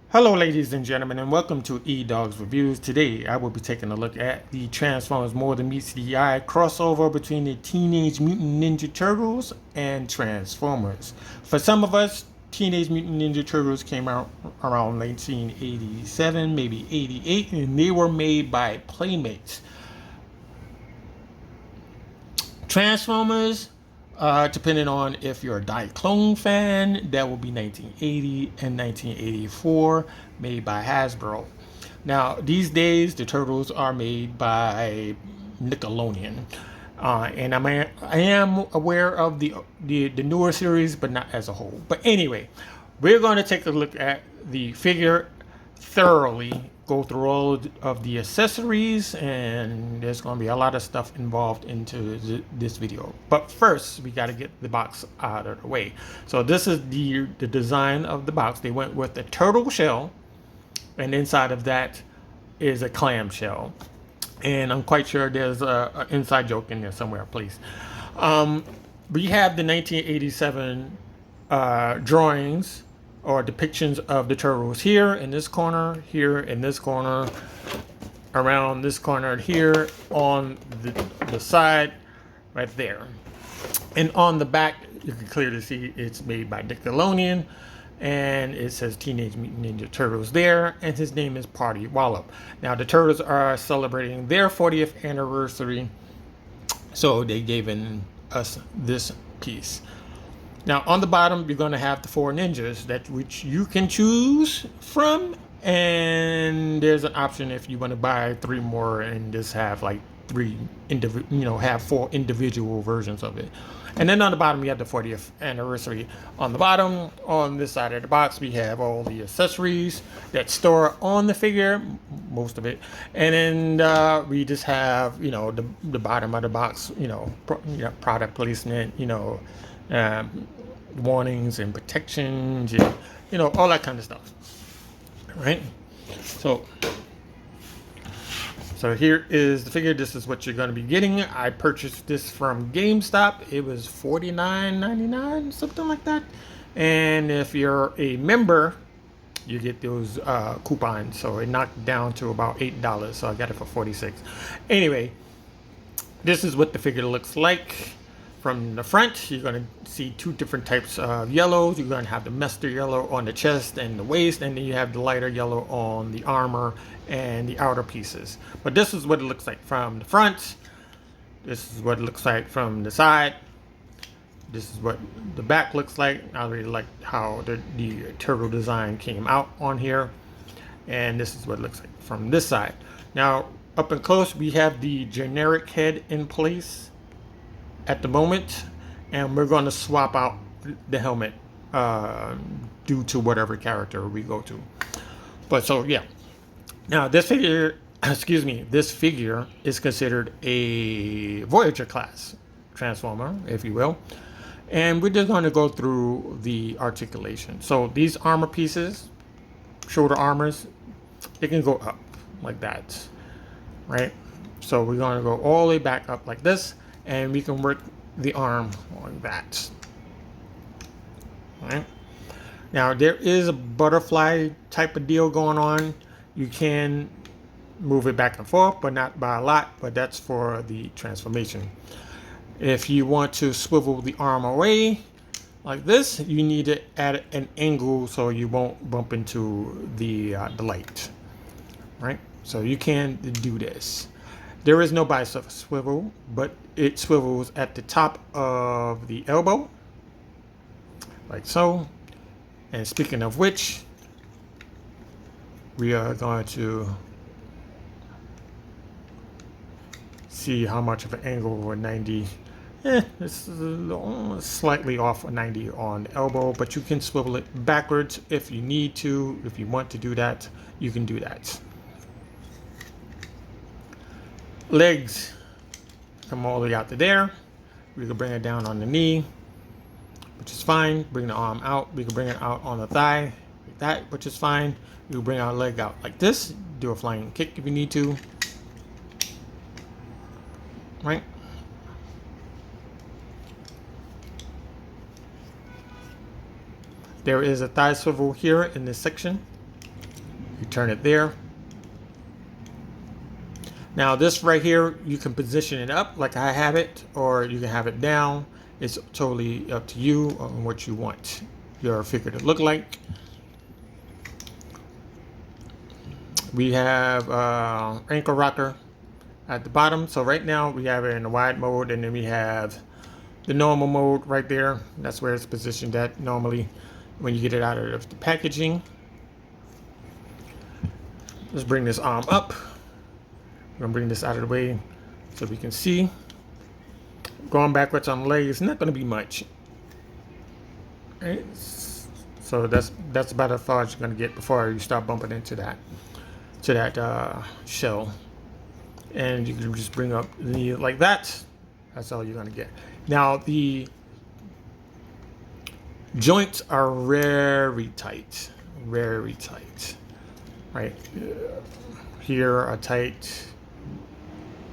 Hello ladies and gentlemen, and welcome to E-Dog's Reviews. Today I will be taking a look at the Transformers More Than Meets the Eye crossover between the Teenage Mutant Ninja Turtles and Transformers. For some of us, Teenage Mutant Ninja Turtles came out around 1987, maybe 88, and they were made by Playmates. Transformers, depending on if you're a Diaclone fan, that will be 1980 and 1984, made by Hasbro. Now, these days, the Turtles are made by Nickelodeon. And I am aware of the newer series, but not as a whole. But anyway, we're going to take a look at the figure thoroughly, go through all of the accessories, and there's going to be a lot of stuff involved into this video. But first, we got to get the box out of the way. So this is the design of the box. They went with the turtle shell, and inside of that is a clam shell. And I'm quite sure there's an inside joke in there somewhere, please. We have the 1987 drawings or depictions of the turtles here in this corner, here in this corner, around this corner here, on the side right there. And on the back, you can clearly see it's made by Nickelodeon, and it says Teenage Mutant Ninja Turtles there, and his name is Party Wallop. Now the Turtles are celebrating their 40th anniversary, so they gave us this piece. Now on the bottom, you're going to have the four ninjas that which you can choose from, and there's an option if you want to buy three more and just have like have four individual versions of it. And then on the bottom, we have the 40th anniversary. On the bottom, on this side of the box, we have all the accessories that store on the figure, most of it. And then we just have, the bottom of the box, product placement, warnings and protections, and, all that kind of stuff, right? So here is the figure. This is what you're going to be getting. I purchased this from GameStop. It was $49.99, something like that. And if you're a member, you get those coupons. So it knocked down to about $8. So I got it for $46. Anyway, this is what the figure looks like. From the front, you're going to see two different types of yellows. You're going to have the mustard yellow on the chest and the waist, and then you have the lighter yellow on the armor and the outer pieces. But this is what it looks like from the front. This is what it looks like from the side. This is what the back looks like. I really like how the turtle design came out on here. And this is what it looks like from this side. Now, up and close, we have the generic head in place at the moment, and we're going to swap out the helmet due to whatever character we go to. But so yeah, now this figure, this figure is considered a Voyager class Transformer, if you will, and we're just going to go through the articulation. So these armor pieces, shoulder armors, they can go up like that, right? So we're going to go all the way back up like this, and we can work the arm like that. All right. Now there is a butterfly type of deal going on. You can move it back and forth, but not by a lot, but that's for the transformation. If you want to swivel the arm away like this, you need to add an angle so you won't bump into the light, right? So you can do this. There is no bicep swivel, but it swivels at the top of the elbow, like so. And speaking of which, we are going to see how much of an angle over 90. It's slightly off 90 on the elbow, but you can swivel it backwards if you need to. If you want to do that, you can do that. Legs come all the way out to there. We can bring it down on the knee, which is fine. Bring the arm out. We can bring it out on the thigh like that, which is fine. We can bring our leg out like this. Do a flying kick if you need to. Right? There is a thigh swivel here in this section. You turn it there. Now this right here, you can position it up like I have it, or you can have it down. It's totally up to you on what you want your figure to look like. We have ankle rocker at the bottom. So right now we have it in the wide mode, and then we have the normal mode right there. That's where it's positioned at normally when you get it out of the packaging. Let's bring this arm up. I'm gonna bring this out of the way so we can see. Going backwards on the leg is not gonna be much. Right? So that's about as far as you're gonna get before you start bumping into that shell. And you can just bring up the knee like that. That's all you're gonna get. Now the joints are very tight, right? Here are tight,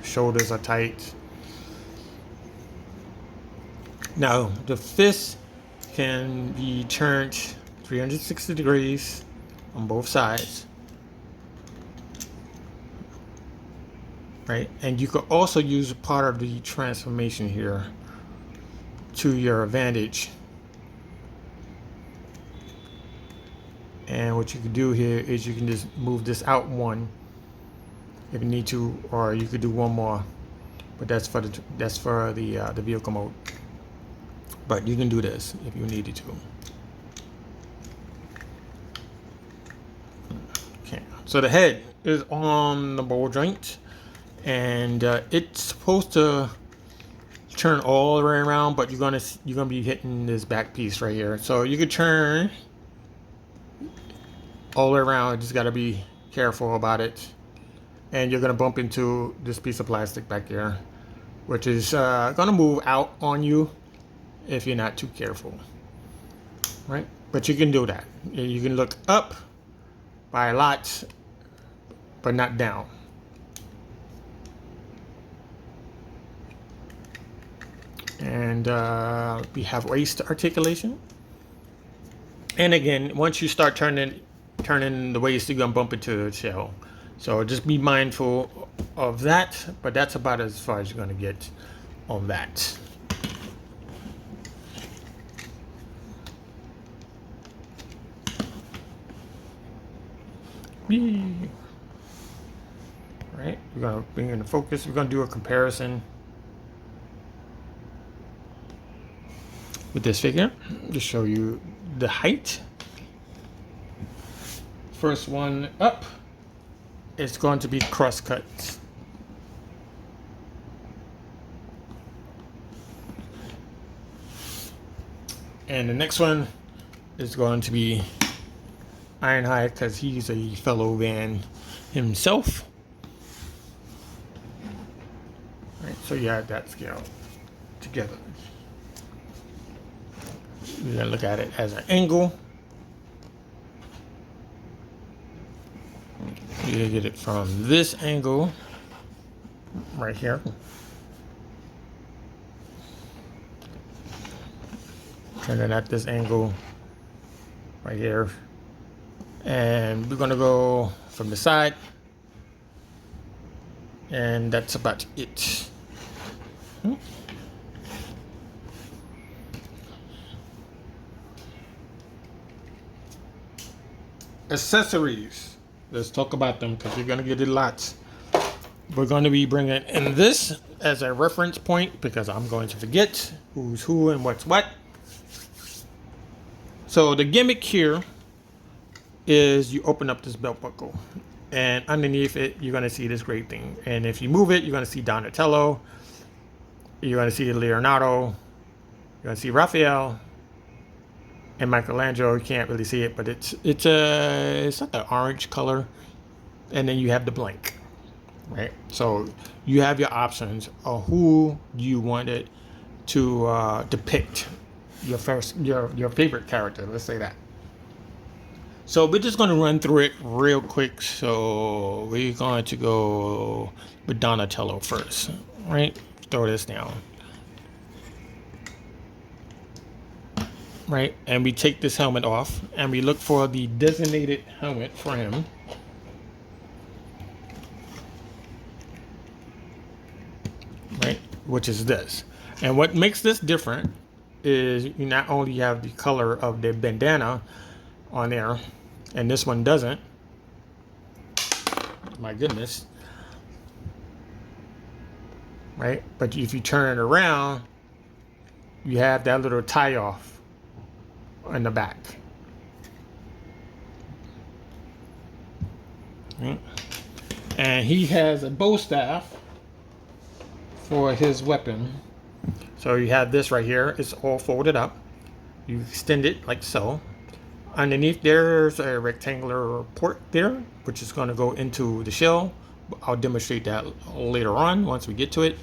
shoulders are tight. Now the fist can be turned 360 degrees on both sides, right? And you could also use part of the transformation here to your advantage. And what you can do here is you can just move this out one if you need to, or you could do one more, but that's for the vehicle mode. But you can do this if you needed to. Okay, so the head is on the ball joint, and it's supposed to turn all the way around, but you're gonna be hitting this back piece right here. So you could turn all the way around. Just gotta be careful about it, and you're gonna bump into this piece of plastic back here, which is gonna move out on you if you're not too careful, right? But you can do that. You can look up by a lot, but not down. And we have waist articulation. And again, once you start turning the waist, you're gonna bump into the shell. So just be mindful of that, but that's about as far as you're gonna get on that. Right, we're gonna bring in the focus. We're gonna do a comparison with this figure to show you the height. First one up is going to be cross cut. And the next one is going to be Iron High, because he's a fellow van himself. Right, so you have that scale together. You're gonna look at it as an angle. You get it from this angle right here. Turn it at this angle right here. And we're gonna go from the side, and that's about it. Accessories. Let's talk about them, because you're gonna get it lots. We're gonna be bringing in this as a reference point, because I'm going to forget who's who and what's what. So the gimmick here is you open up this belt buckle, and underneath it you're going to see this great thing, and if you move it you're going to see Donatello, you're going to see Leonardo, you're going to see Raphael, and Michelangelo. You can't really see it, but it's like an orange color, and then you have the blank, right? So you have your options of who you wanted to depict your favorite character, let's say that. So we're just going to run through it real quick. So we're going to go with Donatello first, right? Throw this down. right? And we take this helmet off and we look for the designated helmet for him. Right, which is this. And what makes this different is you not only have the color of the bandana on there, and this one doesn't. My goodness. Right, but if you turn it around, you have that little tie off in the back. Right. And he has a bow staff for his weapon. So you have this right here. It's all folded up. You extend it like so. Underneath there's a rectangular port there, which is going to go into the shell. I'll demonstrate that later on once we get to it.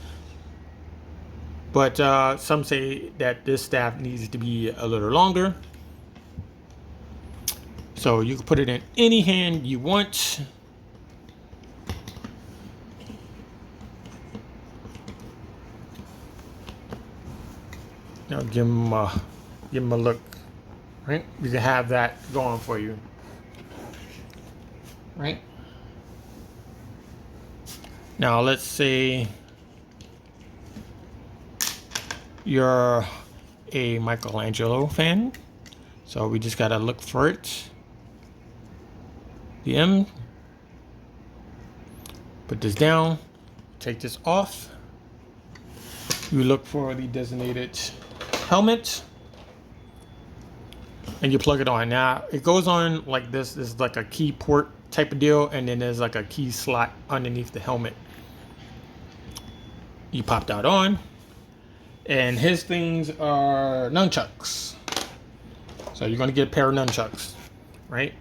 But some say that this staff needs to be a little longer. So you can put it in any hand you want. Now give him a look. Right? You can have that going for you. Right? Now let's say you're a Michelangelo fan. So we just gotta look for it. The M. Put this down. Take this off. You look for the designated helmet. And you plug it on. Now it goes on like this. This is like a key port type of deal, and then there's like a key slot underneath the helmet. You pop that on, and his things are nunchucks. So you're gonna get a pair of nunchucks, right?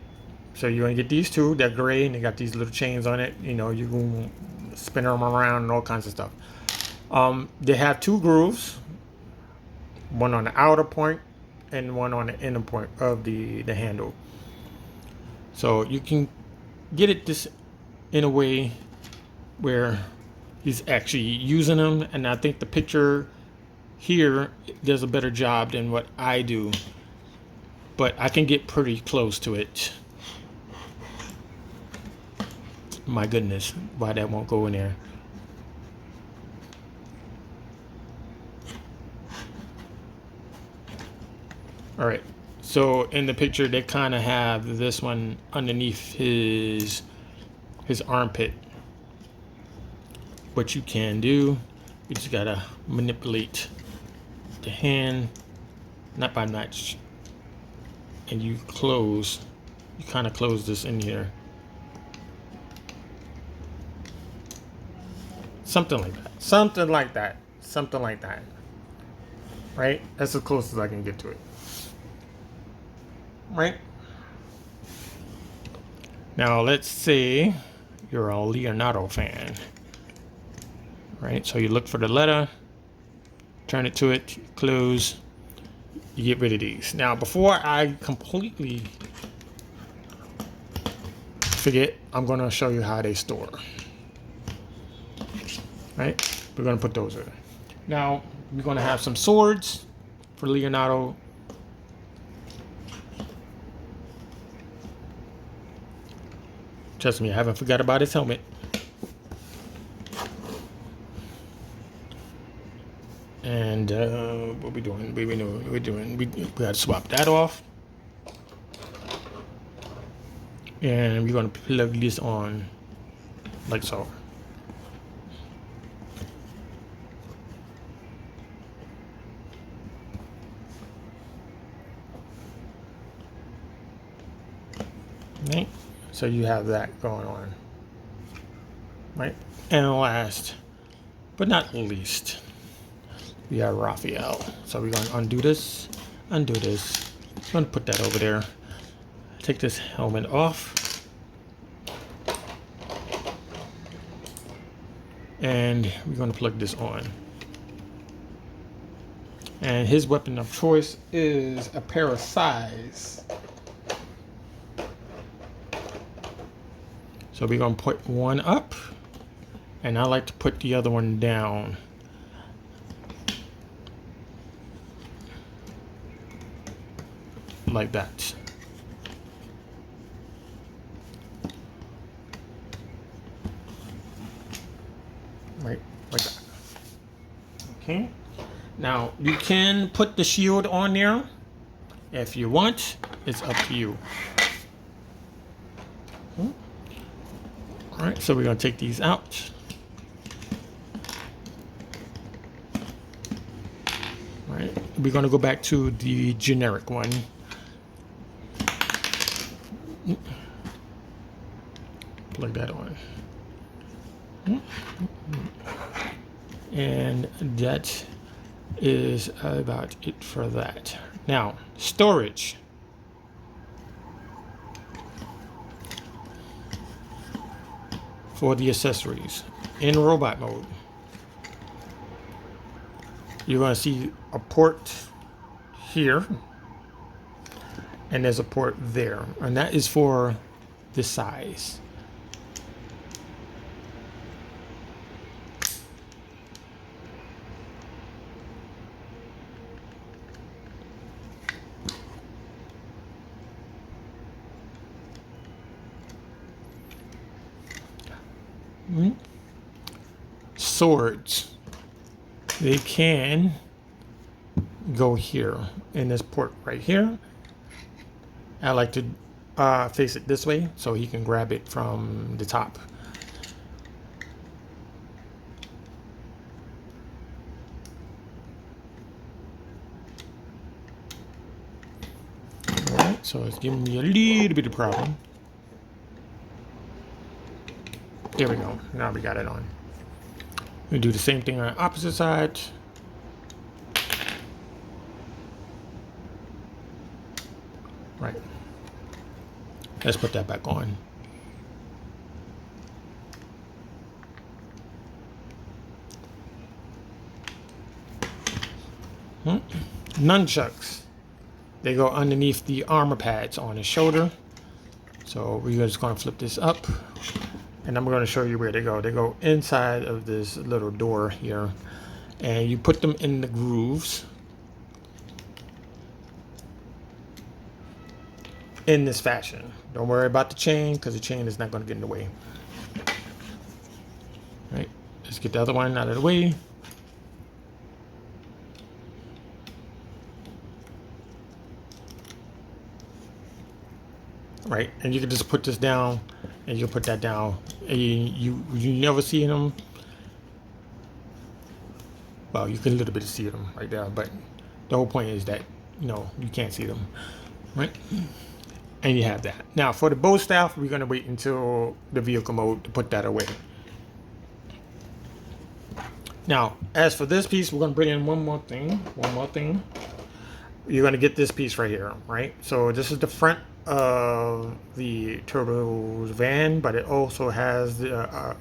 So you're gonna get these two. They're gray, and they got these little chains on it. You know, you can spin them around and all kinds of stuff. They have two grooves, one on the outer point and one on the inner point of the handle. So you can get it this in a way where he's actually using them, and I think the picture here does a better job than what I do, but I can get pretty close to it. My goodness, why that won't go in there. All right, so in the picture they kind of have this one underneath his armpit. What you can do, you just gotta manipulate the hand, not by much, and you kind of close this in here. Something like that, something like that, something like that. Right, that's as close as I can get to it. Right. Now let's say you're a Leonardo fan. Right, so you look for the letter, turn it to it, close, you get rid of these. Now before I completely forget, I'm going to show you how they store. Right, we're going to put those in. Now we're going to have some swords for Leonardo. Trust me, I haven't forgot about his helmet. And what we doing? We got to swap that off. And we're going to plug this on like so. Right? So you have that going on. Right? And last but not least, we have Raphael. So we're going to undo this. I'm going to put that over there. Take this helmet off. And we're going to plug this on. And his weapon of choice is a pair of sais. So we're going to put one up, and I like to put the other one down. like that. Right, like that. Okay. Now you can put the shield on there if you want. It's up to you. All right, so we're gonna take these out. All right, we're gonna go back to the generic one. Plug that on. And that is about it for that. Now, storage. For the accessories in robot mode, you're going to see a port here, and there's a port there, and that is for the size. Swords, they can go here in this port right here. I like to face it this way so he can grab it from the top. All right, so it's giving me a little bit of problem. There we go. Now we got it on. We do the same thing on the opposite side. Right. Let's put that back on. Nunchucks. They go underneath the armor pads on his shoulder. So we're just going to flip this up. And I'm going to show you where they go. They go inside of this little door here. And you put them in the grooves. In this fashion. Don't worry about the chain, because the chain is not going to get in the way. Right. Let's get the other one out of the way. Right, and you can just put this down, and you put that down, and you never see them. Well, you can a little bit see them right there, but the whole point is that you can't see them, right? And you have that. Now for the bow staff, we're gonna wait until the vehicle mode to put that away. Now, as for this piece, we're gonna bring in one more thing. You're gonna get this piece right here, right? So this is the front of the Turbo's van, but it also has a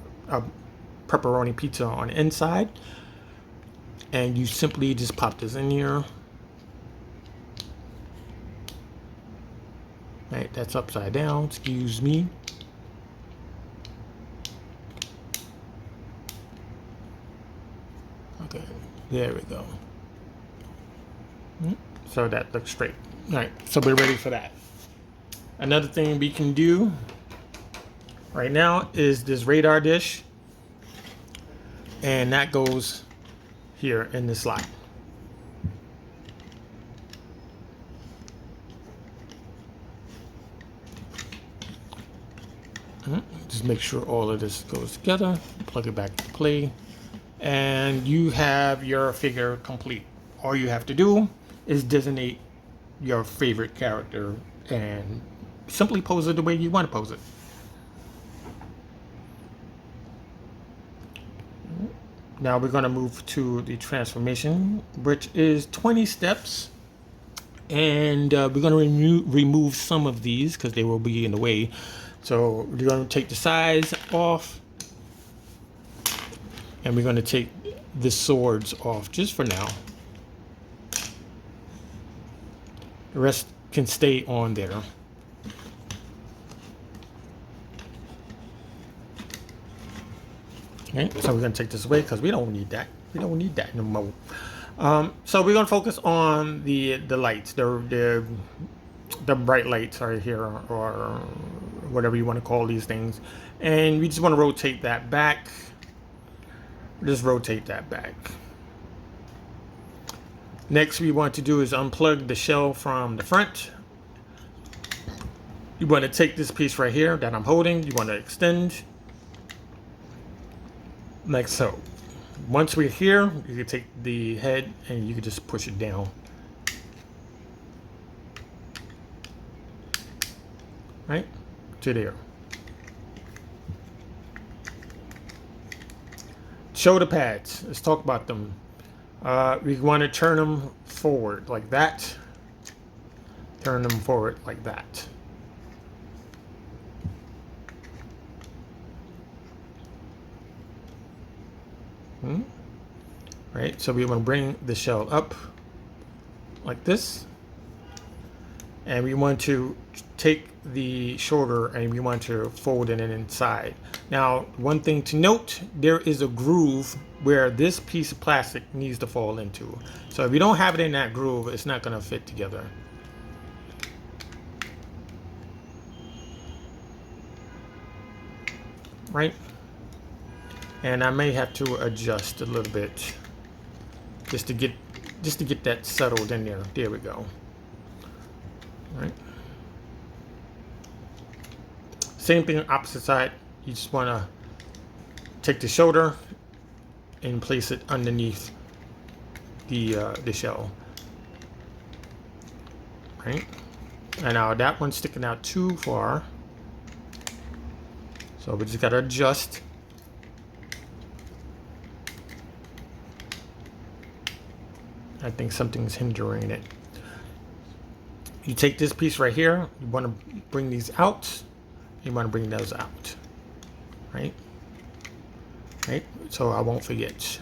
pepperoni pizza on the inside, and you simply just pop this in here. Right, that's upside down, excuse me. Okay, there we go. So that looks straight. All right, so we're ready for that. Another thing we can do right now is this radar dish, and that goes here in the slot. Just make sure all of this goes together, plug it back into play, and you have your figure complete. All you have to do is designate your favorite character and simply pose it the way you want to pose it. Now we're going to move to the transformation, which is 20 steps. And we're going to remove some of these because they will be in the way. So we're going to take the sides off. And we're going to take the swords off just for now. The rest can stay on there. Okay, so we're going to take this away because we don't need that. We don't need that no more. So we're going to focus on the lights, the the bright lights are here, or whatever you want to call these things. And we just want to rotate that back. Just rotate that back. Next, we want to do is unplug the shell from the front. You want to take this piece right here that I'm holding. You want to extend like so. Once we're here, you can take the head and you can just push it down. Right to there. Shoulder pads. Let's talk about them. We want to turn them forward like that. Turn them forward like that. Right, so we want to bring the shell up like this, and we want to take the shoulder and we want to fold it in inside. Now, one thing to note, there is a groove where this piece of plastic needs to fall into. So if you don't have it in that groove, it's not going to fit together. Right? And I may have to adjust a little bit just to get that settled in there. There we go. All right. Same thing opposite side. You just want to take the shoulder and place it underneath the shell. Right. And now that one's sticking out too far, so we just got to adjust. I think something's hindering it. You take this piece right here, you want to bring these out, you want to bring those out, right? Right, so I won't forget.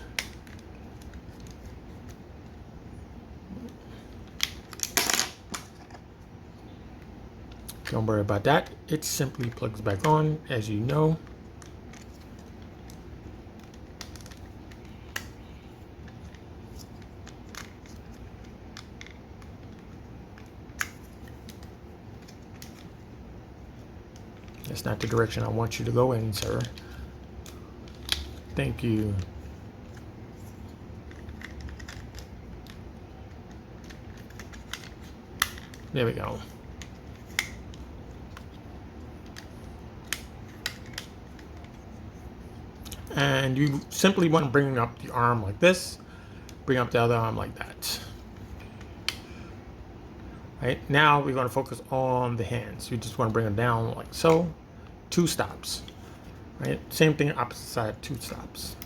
Don't worry about that. It simply plugs back on, as you know. That's not the direction I want you to go in, sir. Thank you. There we go. And you simply want to bring up the arm like this, bring up the other arm like that. Right, now we're going to focus on the hands. You just want to bring them down like so. 2 stops. Right, same thing opposite side, 2 stops.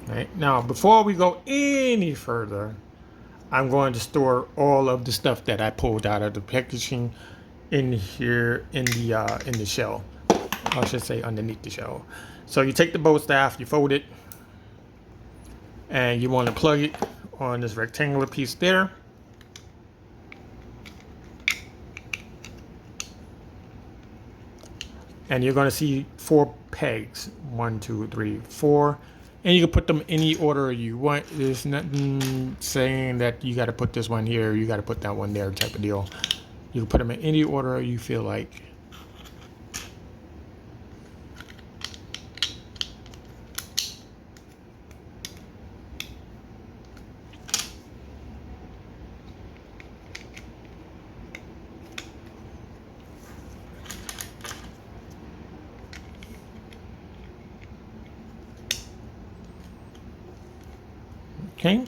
Right, now before we go any further, I'm going to store all of the stuff that I pulled out of the packaging in here in the shell. I should say underneath the shell. So you take the bow staff, you fold it, and you want to plug it on this rectangular piece there. And you're going to see 4 pegs. 1, 2, 3, 4. And you can put them any order you want. There's nothing saying that you got to put this one here, you got to put that one there type of deal. You can put them in any order you feel like. Okay,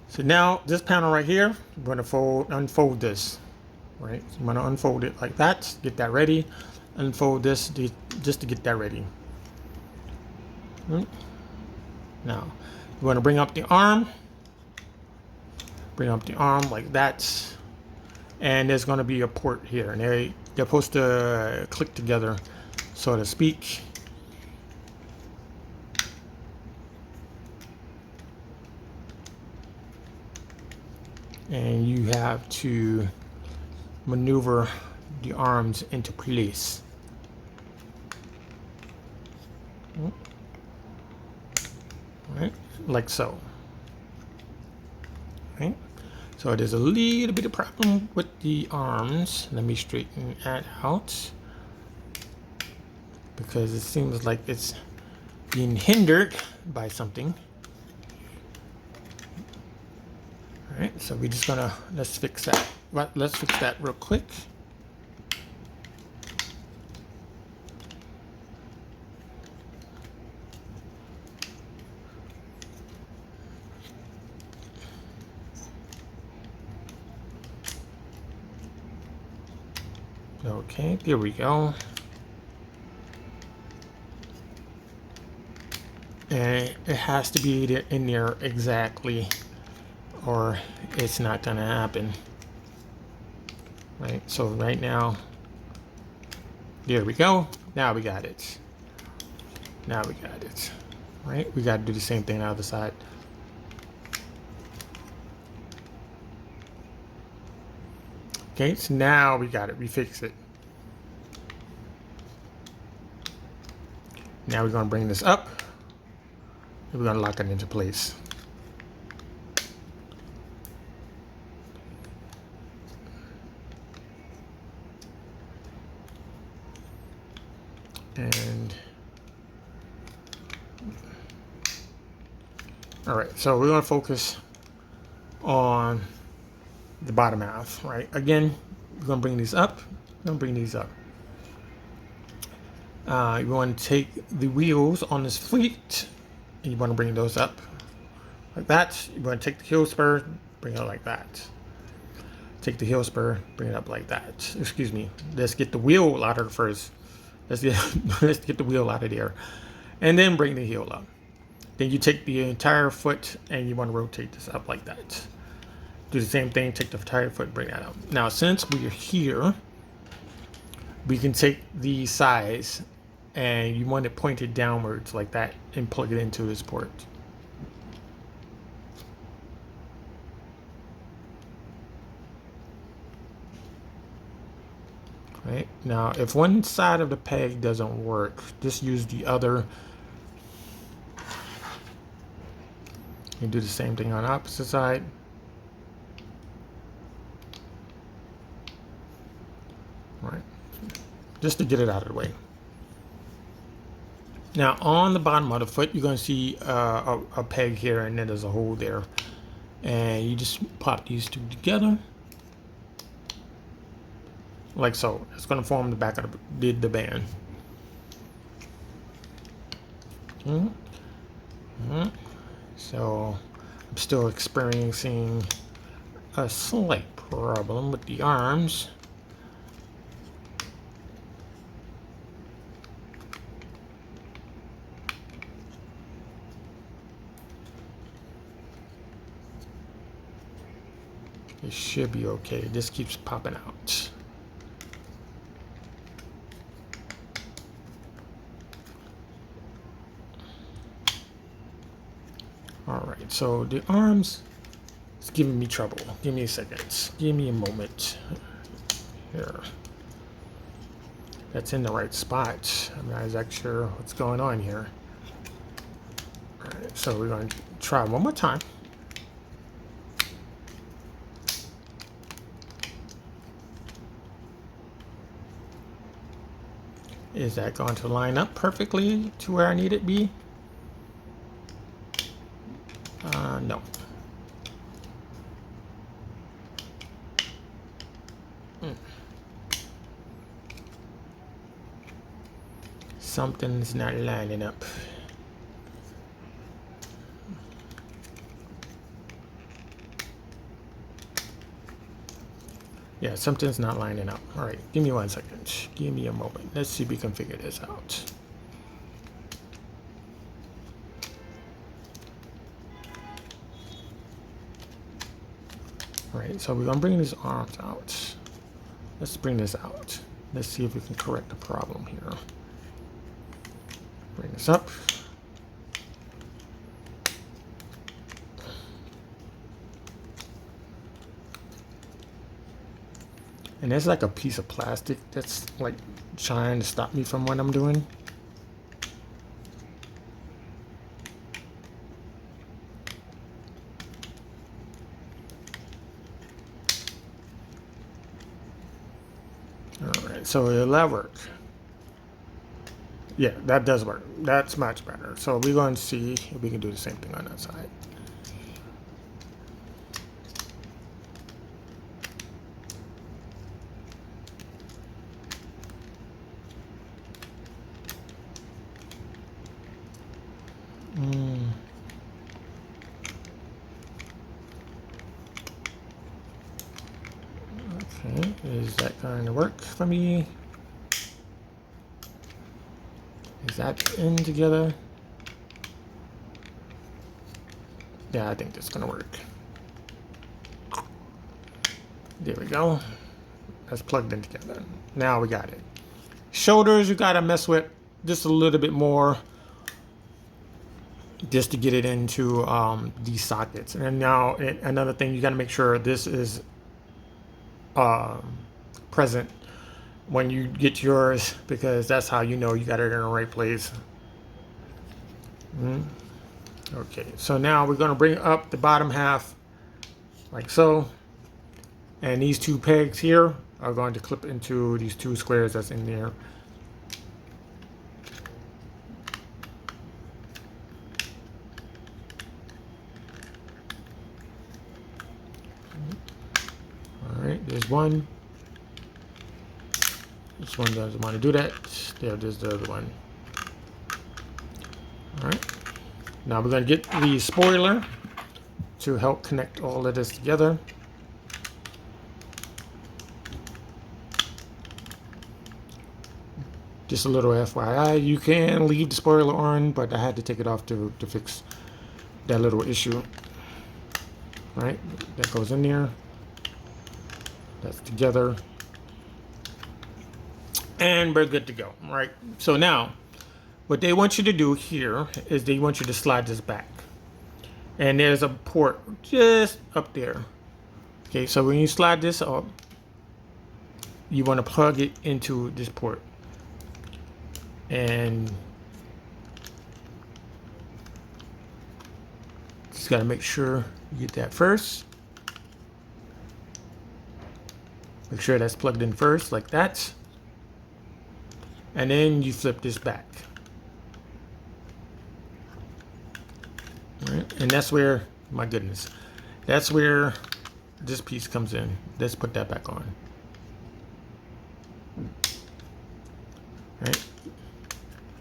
so now this panel right here, I'm going to unfold this, right? So I'm going to unfold it like that, get that ready, unfold this just to get that ready. Now, you want to bring up the arm like that, and there's going to be a port here, and they're supposed to click together, so to speak. And you have to maneuver the arms into place. like so. Right? So there's a little bit of problem with the arms. Let me straighten that out, because it seems like it's being hindered by something. All right, so we're just gonna, let's fix that. Well, let's fix that real quick. Okay, there we go. And it has to be in there exactly, or it's not gonna happen. Right, so right now, there we go. Now we got it. Now we got it. Right, we got to do the same thing on the other side. Okay, so now we got it. We fixed it. Now we're going to bring this up, and we're going to lock it into place. And all right, so we're going to focus on the bottom half, right? Again, we're going to bring these up. We're going to bring these up. You want to take the wheels on this fleet, and you want to bring those up like that. You want to take the heel spur, bring it up like that. Take the heel spur, bring it up like that. Excuse me. Let's get the wheel out of first. Let's get the wheel out of there, and then bring the heel up. Then you take the entire foot and you want to rotate this up like that. Do the same thing. Take the entire foot, bring that up. Now, since we are here, we can take the size, and you want it pointed downwards like that, and plug it into this port. Right, now if one side of the peg doesn't work, just use the other. You do the same thing on the opposite side. Right, just to get it out of the way. Now on the bottom of the foot, you're going to see a peg here, and then there's a hole there, and you just pop these two together like so. It's going to form the back of the band. So I'm still experiencing a slight problem with the arms. It should be okay. This keeps popping out. All right, so the arms is giving me trouble. Give me a second. Give me a moment. Here. That's in the right spot. I'm not exactly sure what's going on here. All right, so we're going to try one more time. Is that going to line up perfectly to where I need it to be? No. Something's not lining up. Yeah, something's not lining up. All right, give me 1 second. Give me a moment. Let's see if we can figure this out. All right, so we're gonna bring these arms out. Let's bring this out. Let's see if we can correct the problem here. Bring this up. And there's like a piece of plastic that's like trying to stop me from what I'm doing. right, so will that work? Yeah, that does work. That's much better. So we're going to see if we can do the same thing on that side. Okay, is that going to work for me? Is that in together? Yeah, I think that's gonna work. There we go. That's plugged in together. Now we got it. Shoulders, you gotta mess with just a little bit more just to get it into these sockets. And now another thing, you gotta make sure this is present when you get yours, because that's how you know you got it in the right place. Okay, so now we're going to bring up the bottom half like so, and these two pegs here are going to clip into these two squares that's in there. All right, there's one. This one doesn't want to do that. There's the other one. All right, now we're going to get the spoiler to help connect all of this together. Just a little FYI, you can leave the spoiler on, but I had to take it off to fix that little issue. All right, that goes in there. That's together. And we're good to go. All right, so now what they want you to do here is they want you to slide this back. And there's a port just up there. Okay, so when you slide this up, you want to plug it into this port. And just got to make sure you get that first. Make sure that's plugged in first, like that. And then you flip this back. All right, and that's where, my goodness, that's where this piece comes in. Let's put that back on.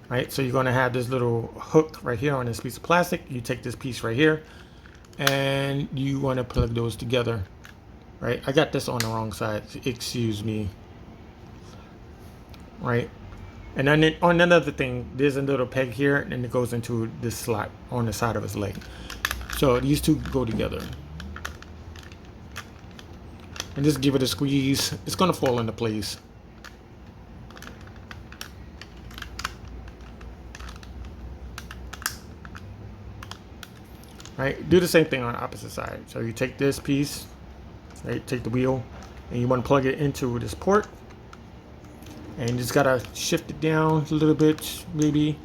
Right, so you're going to have this little hook right here on this piece of plastic. You take this piece right here and you want to plug those together. Right, I got this on the wrong side, excuse me. Right, and then on another thing, there's a little peg here and it goes into this slot on the side of his leg. So these two go together. And just give it a squeeze. It's going to fall into place. Right, do the same thing on the opposite side. So you take this piece, right, take the wheel, and you want to plug it into this port. And you just gotta shift it down a little bit, maybe.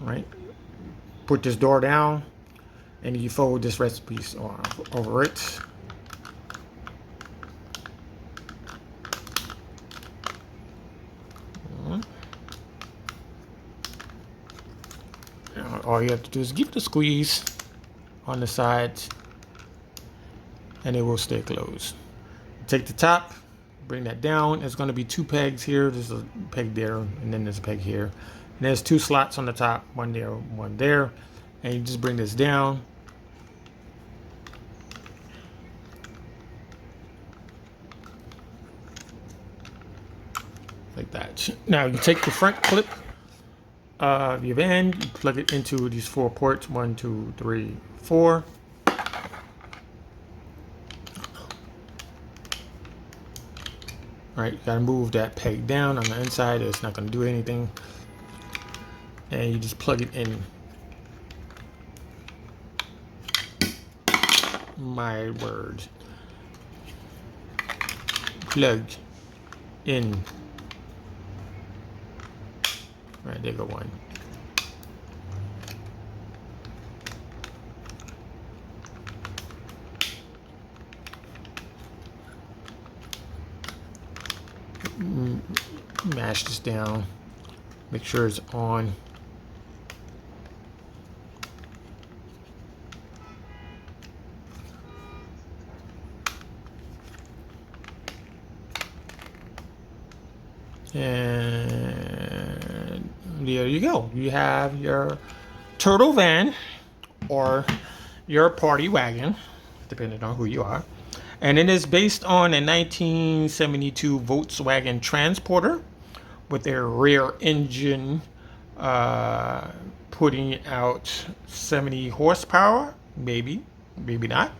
Right, put this door down, and you fold this rest piece over it. All you have to do is give it a squeeze on the sides and it will stay closed. Take the top, bring that down. There's going to be two pegs here. There's a peg there and then there's a peg here. And there's two slots on the top, one there, one there. And you just bring this down. Like that. Now you take the front clip of your van, you plug it into these four ports, 1, 2, 3, 4. Right, you gotta move that peg down on the inside. It's not gonna do anything. And you just plug it in. My word. Plug in. Right, there go one. mash this down, make sure it's on. And there you go. You have your turtle van or your party wagon, depending on who you are. And it is based on a 1972 Volkswagen Transporter with their rear engine putting out 70 horsepower, maybe not.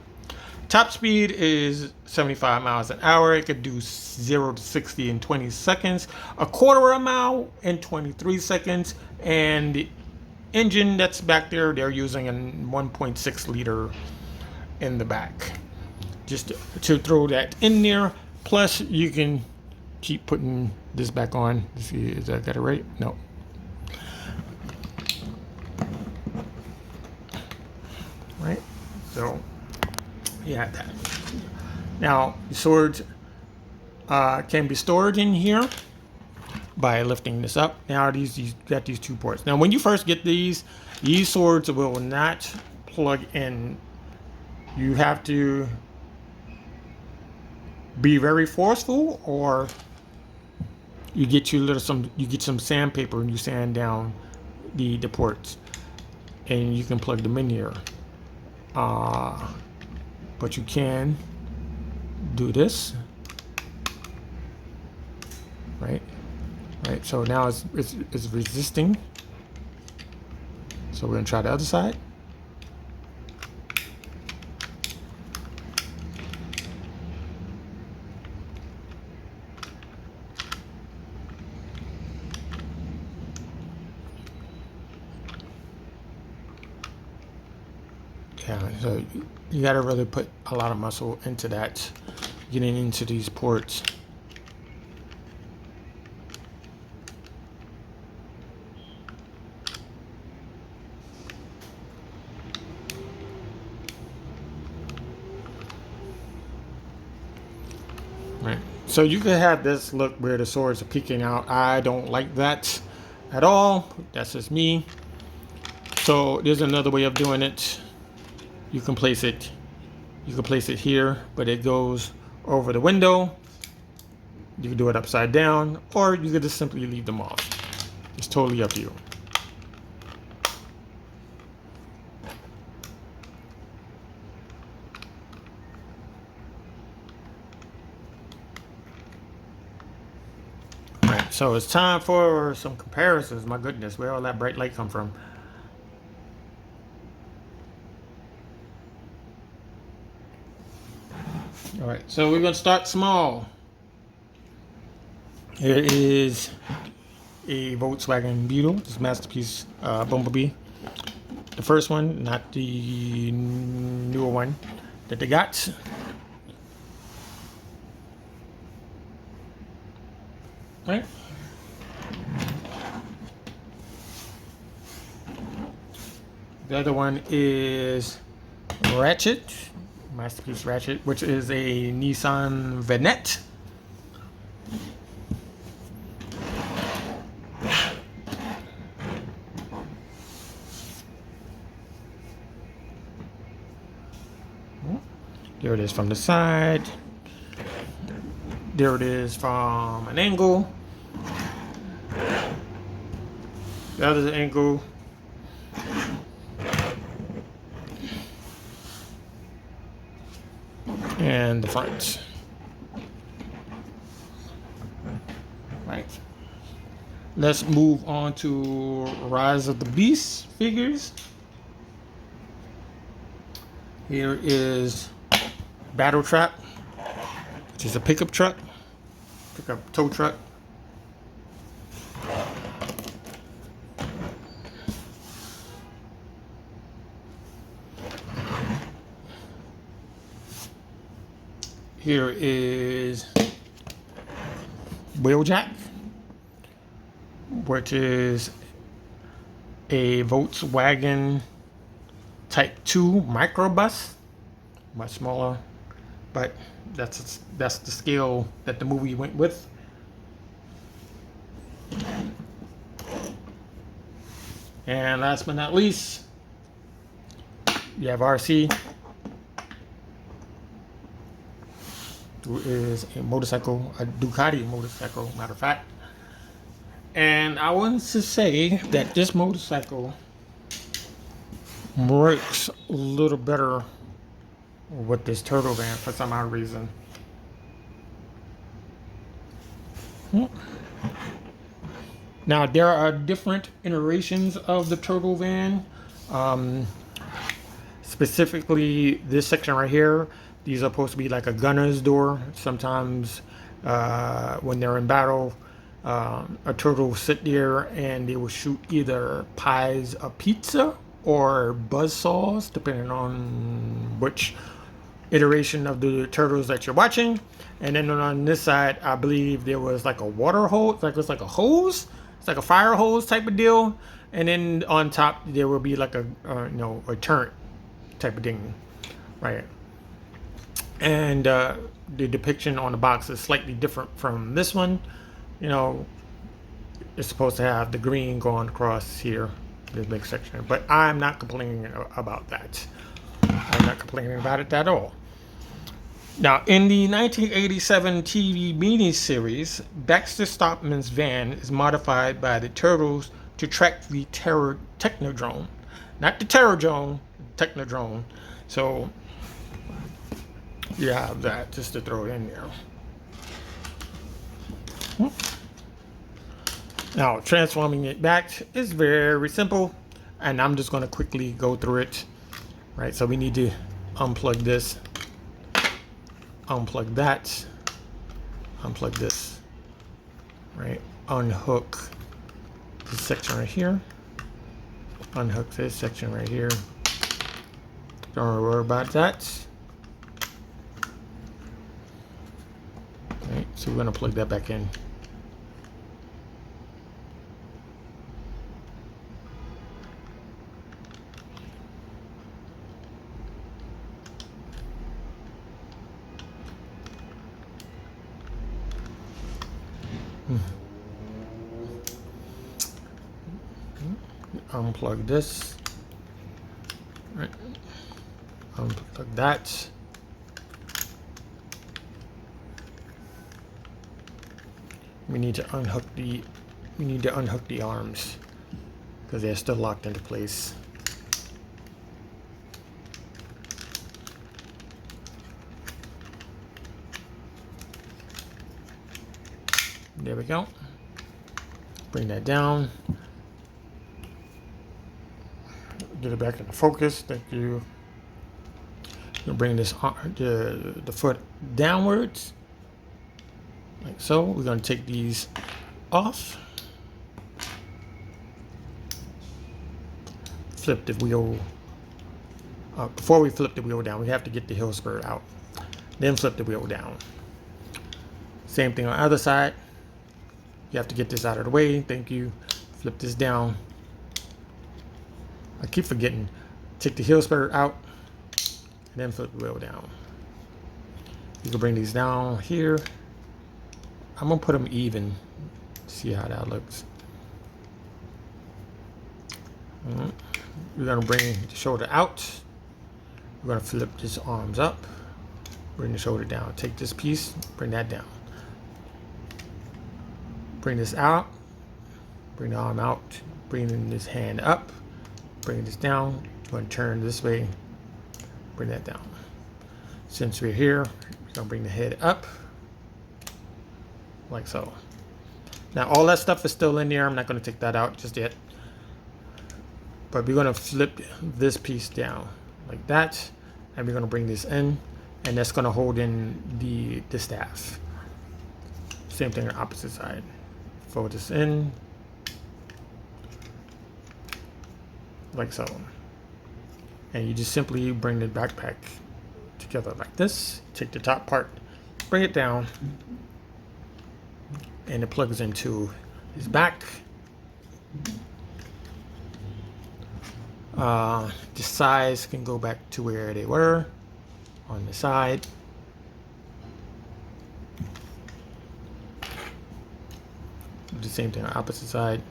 Top speed is 75 miles an hour. It could do 0 to 60 in 20 seconds, a quarter of a mile in 23 seconds, and the engine that's back there, they're using a 1.6 liter in the back. Just to throw that in there. Plus, you can keep putting this back on. Let's see, is that got it right? No. Right? So, yeah, that. Now, swords can be stored in here by lifting this up. Now, you got these 2 ports. Now, when you first get these swords will not plug in. You have to be very forceful, or you get some sandpaper and you sand down the ports, and you can plug them in here. But you can do this, right? So now it's resisting. So we're gonna try the other side. Yeah, so you got to really put a lot of muscle into that, getting into these ports. Right. So you could have this look where the swords are peeking out. I don't like that at all. That's just me. So there's another way of doing it. You can place it here, but it goes over the window. You can do it upside down, or you could just simply leave them off. It's totally up to you. All right, so it's time for some comparisons. My goodness, where all that bright light come from? All right, so we're gonna start small. Here is a Volkswagen Beetle, this masterpiece Bumblebee. The first one, not the newer one that they got. Right. The other one is Ratchet, masterpiece Ratchet, which is a Nissan Venette. There it is from the side. There it is from an angle. The other angle. And the front. Right. Let's move on to Rise of the Beast figures. Here is Battle Trap, which is a pickup tow truck. Here is Wheeljack, which is a Volkswagen Type 2 microbus, much smaller, but that's the scale that the movie went with. And last but not least, you have RC, who is a motorcycle, a Ducati motorcycle, matter of fact. And I wanted to say that this motorcycle works a little better with this turtle van for some odd reason. Now there are different iterations of the turtle van. Specifically, this section right here, these are supposed to be like a gunner's door. Sometimes when they're in battle, a turtle will sit there and they will shoot either pies of pizza or buzzsaws, depending on which iteration of the turtles that you're watching. And then on this side, I believe there was like a water hose, like it's like a hose, it's like a fire hose type of deal. And then on top there will be like a a turret type of thing, right? And the depiction on the box is slightly different from this one. You know, it's supposed to have the green going across here, this big section, but I'm not complaining about that. I'm not complaining about it at all. Now, in the 1987 TV miniseries, Baxter Stockman's van is modified by the Turtles to track the Technodrome. Not the Terror Drone, Technodrome. So, you have that just to throw it in there. Now, transforming it back is very simple, and I'm just going to quickly go through it. Right, so we need to unplug this, unplug that, unplug this, right? Unhook this section right here, unhook this section right here. Don't worry about that. Right, so we're gonna plug that back in. Unplug this, right? Unplug that. We need to unhook the arms because they're still locked into place. There we go. Bring that down. Get it back into focus. Thank you. You'll bring this the foot downwards, like so. We're going to take these off. Flip the wheel. Before we flip the wheel down, we have to get the heel spur out. Then flip the wheel down. Same thing on the other side. You have to get this out of the way. Thank you. Flip this down. I keep forgetting. Take the heel spur out, and then flip the wheel down. You can bring these down here. I'm gonna put them even. See how that looks. We're gonna bring the shoulder out. We're gonna flip this arms up. Bring the shoulder down. Take this piece. Bring that down. Bring this out. Bring the arm out. Bring this hand up. Bring this down. Go and turn this way. Bring that down. Since we're here, we're gonna bring the head up, like so. Now all that stuff is still in there. I'm not gonna take that out just yet. But we're gonna flip this piece down like that, and we're gonna bring this in, and that's gonna hold in the staff. Same thing on the opposite side. Fold this in, like so. And you just simply bring the backpack together like this. Take the top part, bring it down, and it plugs into his back. The sides can go back to where they were on the side. Do the same thing on the opposite side.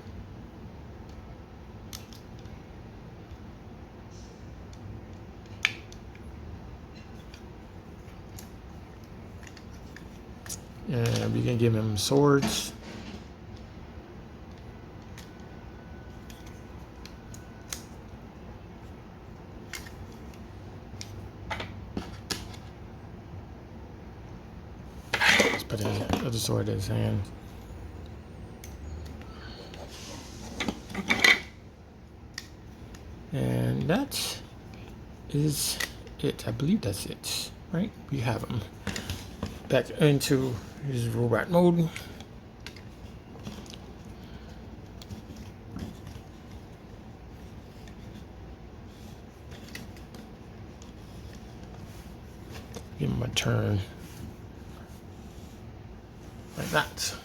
And we can give him swords. Let's put his other sword in his hand. And that is it. I believe that's it, right? We have him back into his robot mode. Give him a turn like that.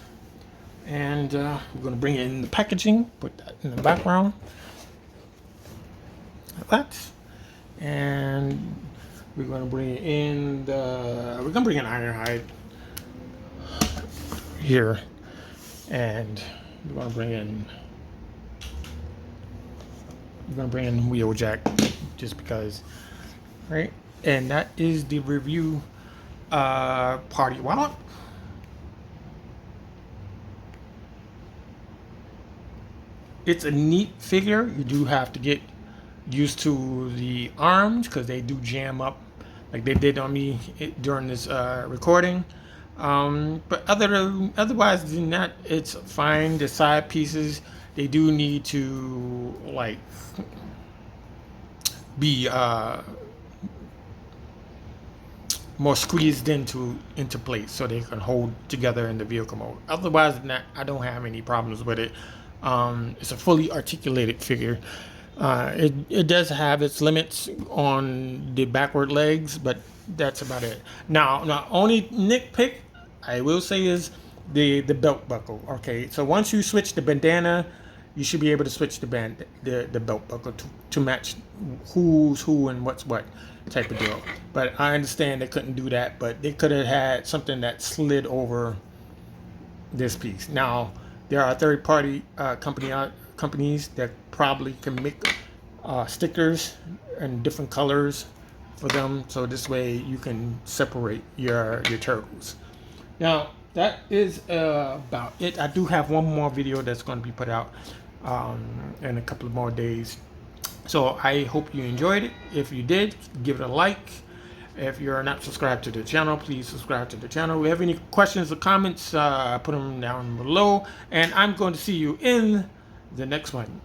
And we're going to bring in the packaging, put that in the background like that. And we're going to bring in Ironhide here, and we're going to bring in Wheeljack just because, right? And that is the review party Wallop. It's a neat figure. You do have to get used to the arms because they do jam up like they did on me during this recording. But otherwise than that, it's fine. The side pieces, they do need to like be more squeezed into place so they can hold together in the vehicle mode. Otherwise than that, I don't have any problems with it. It's a fully articulated figure. It does have its limits on the backward legs, but that's about it. Now only nitpick I will say is the belt buckle. Okay, so once you switch the bandana, you should be able to switch the belt buckle to match who's who and what's what type of deal. But I understand they couldn't do that, but they could have had something that slid over this piece. Now there are third-party companies that probably can make stickers in different colors for them, so this way you can separate your turtles. Now that is about it. I do have one more video that's going to be put out in a couple of more days, so I hope you enjoyed it. If you did, give it a like. If you're not subscribed to the channel, please subscribe to the channel. If you have any questions or comments, put them down below, and I'm going to see you in the next one.